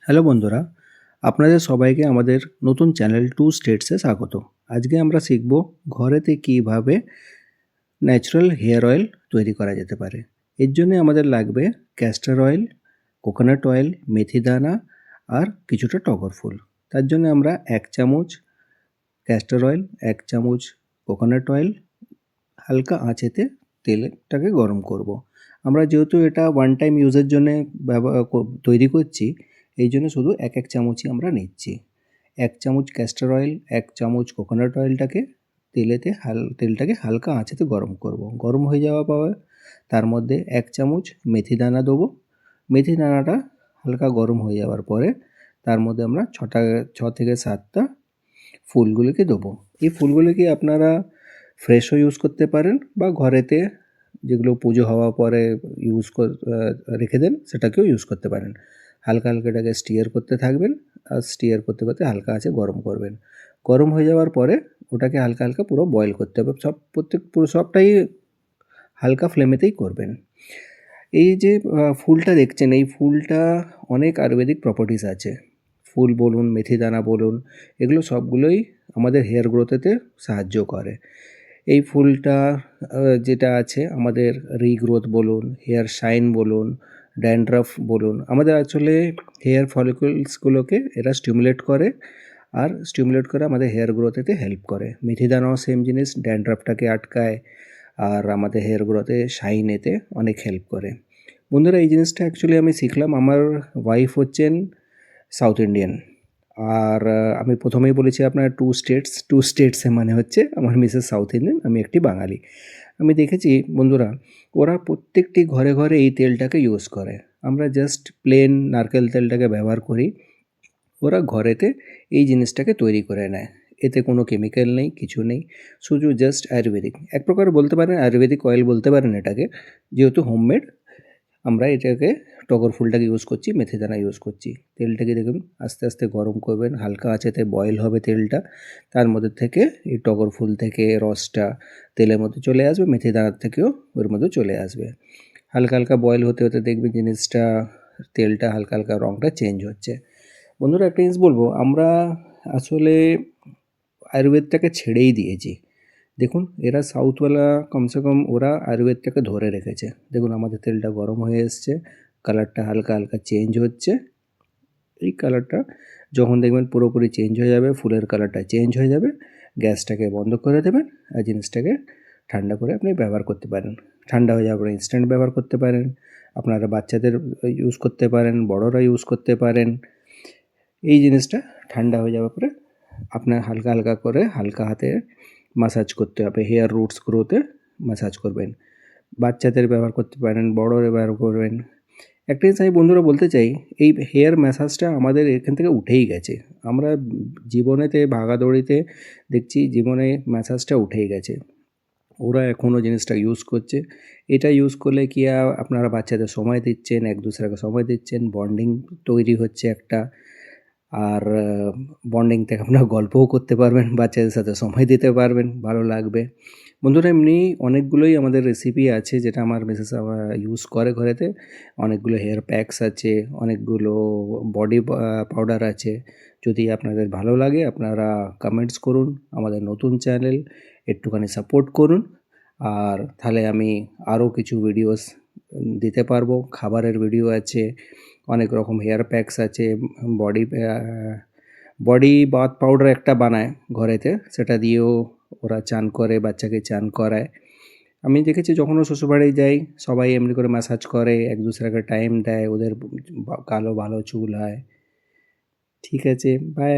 Hello বন্ধুরা, আপনাদের সবাইকে আমাদের নতুন চ্যানেল টু স্টেটসে স্বাগত। আজকে আমরা শিখব ঘরেতে কীভাবে ন্যাচারাল হেয়ার অয়েল তৈরি করা যেতে পারে। এর জন্য আমাদের লাগবে ক্যাস্টর অয়েল, কোকোনাট অয়েল, মেথি দানা আর কিছুটা টগর ফুল। তার জন্য আমরা 1 চামচ ক্যাস্টর অয়েল, 1 চামচ কোকোনাট অয়েল হালকা আঁচেতে তেলটাকে গরম করব। আমরা যেহেতু এটা ওয়ান টাইম ইউজের জন্যে তৈরি করছি, এই জন্য শুধু 1 চামচই আমরা নিচ্ছি। 1 চামচ ক্যাস্টর অয়েল, 1 চামচ কোকোনাট অয়েলটাকে তেলটাকে হালকা আঁচেতে গরম করব। গরম হয়ে যাওয়ার পর তার মধ্যে 1 চামচ মেথি দানা দেবো। মেথি দানাটা হালকা গরম হয়ে যাওয়ার পরে তার মধ্যে আমরা 6 থেকে 7টা ফুলগুলোকে দেবো। এই ফুলগুলোকে আপনারা ফ্রেশও ইউজ করতে পারেন বা ঘরেতে যেগুলো পুজো হওয়ার পরে রেখে দেন সেটাকেও ইউজ করতে পারেন। হালকা হালকা এটাকে স্টিয়ার করতে থাকবেন আর স্টিয়ার করতে করতে হালকা আঁচে গরম করবেন। গরম হয়ে যাওয়ার পরে ওটাকে হালকা হালকা পুরো বয়েল করতে হবে। সবটাই হালকা ফ্লেমেতেই করবেন। এই যে ফুলটা দেখছেন, এই ফুলটা অনেক আয়ুর্বেদিক প্রপার্টিস আছে। ফুল বলুন, মেথি দানা বলুন, এগুলো সবগুলোই আমাদের হেয়ার গ্রোথেতে সাহায্য করে। এই ফুলটা যেটা আছে আমাদের রিগ্রোথ বলুন, হেয়ার শাইন বলুন, ড্যান্ড্রাফ বলুন, আমাদের আসলে হেয়ার ফলিকলসগুলোকে এরা স্টিমুলেট করে আমাদের হেয়ার গ্রোথেতে হেল্প করে। মেথি দানাও সেম জিনিস, ড্যান্ড্রাফটাকে আটকায় আর আমাদের হেয়ার গ্রোথে শাইনেতে অনেক হেল্প করে। বন্ধুরা, এই জিনিসটা অ্যাকচুয়ালি আমি শিখলাম, আমার ওয়াইফ হচ্ছেন সাউথ ইন্ডিয়ান। আর আমি প্রথমেই বলেছি আপনার টু স্টেটসে মানে হচ্ছে আমার মিসেস সাউথ ইন্ডিয়ান, আমি একটি বাঙালি। আমি দেখেছি বন্ধুরা, ওরা প্রত্যেকটি ঘরে ঘরে এই তেলটাকে ইউজ করে। আমরা জাস্ট প্লেন নারকেল তেলটাকে ব্যবহার করি, ওরা ঘরেতে এই জিনিসটাকে তৈরি করে নেয়। এতে কোনো কেমিক্যাল নেই, কিছু নেই, শুধু জাস্ট আয়ুর্বেদিক। এক প্রকার বলতে পারেন আয়ুর্বেদিক অয়েল বলতে পারেন এটাকে, যেহেতু হোমমেড। আমরা এটাকে টগর ফুলটাকে ইউজ করছি, মেথি দানা ইউজ করছি। তেলটাকে দেখুন আস্তে আস্তে গরম করবেন, হালকা আঁচেতে বয়েল হবে তেলটা। তার মধ্যে থেকে এই টগর ফুল থেকে রসটা তেলের মধ্যে চলে আসবে, মেথি দানার থেকেও ওর মধ্যে চলে আসবে। হালকা হালকা বয়েল হতে হতে দেখবেন জিনিসটা, তেলটা হালকা হালকা রঙটা চেঞ্জ হচ্ছে। বন্ধুরা, একটা জিনিস বলবো, আমরা আসলে আয়ুর্বেদটাকে ছেড়েই দিয়েছি। দেখুন এরা সাউথওয়ালা কমসে কম ওরা আয়ুর্বেদটাকে ধরে রেখেছে। দেখুন আমাদের তেলটা গরম হয়ে এসছে, কালারটা হালকা হালকা চেঞ্জ হচ্ছে। এই কালারটা যখন দেখবেন পুরোপুরি চেঞ্জ হয়ে যাবে, ফুলের কালারটা চেঞ্জ হয়ে যাবে, গ্যাসটাকে বন্ধ করে দেবেন আর জিনিসটাকে ঠান্ডা করে আপনি ব্যবহার করতে পারেন। ঠান্ডা হয়ে যাওয়ার পরে ইনস্ট্যান্ট ব্যবহার করতে পারেন, আপনারা বাচ্চাদের ইউজ করতে পারেন, বড়রা ইউজ করতে পারেন। এই জিনিসটা ঠান্ডা হয়ে যাওয়ার পরে আপনার হালকা হালকা করে হালকা হাতে ম্যাসাজ করতে হবে, হেয়ার রুটসগুলোতে ম্যাসাজ করবেন। বাচ্চাদের ব্যবহার করতে পারেন, বড়রা ব্যবহার করবেন। একটা জিনিস আমি বন্ধুরা বলতে চাই, এই হেয়ার ম্যাসাজটা আমাদের এখান থেকে উঠেই গেছে। আমরা জীবনেতে ভাগাদৌড়িতে দেখছি জীবনে ম্যাসাজটা উঠেই গেছে। ওরা এখনও জিনিসটা ইউজ করছে। এটা ইউজ করলে কি আপনারা বাচ্চাদের সময় দিচ্ছেন, এক দুসরাকে সময় দিচ্ছেন, বন্ডিং তৈরি হচ্ছে একটা। আর বন্ডিং থেকে আপনারা গল্পও করতে পারবেন, বাচ্চাদের সাথে সময় দিতে পারবেন, ভালো লাগবে। বন্ধুরা, এমনি অনেকগুলোই আমাদের রেসিপি আছে যেটা আমার মিসেস ইউজ করে ঘরেতে। অনেকগুলো হেয়ার প্যাকস আছে, অনেকগুলো বডি পাউডার আছে। যদি আপনাদের ভালো লাগে আপনারা কমেন্টস করুন, আমাদের নতুন চ্যানেল একটুখানি সাপোর্ট করুন। আর তাহলে আমি আরও কিছু ভিডিওস দিতে পারবো। খাবারের ভিডিও আছে, অনেক রকম হেয়ার প্যাকস আছে, বডি বাথ পাউডার একটা বানায় ঘরেতে, সেটা দিয়েও ওরা চান করে, বাচ্চাকে চান করায়। আমি দেখেছি যখনও শ্বশুরবাড়ি যাই সবাই এমনি করে ম্যাসাজ করে, এক দুসরাকে টাইম দেয়, ওদের কালো ভালো চুল হয়। ঠিক আছে, বাই।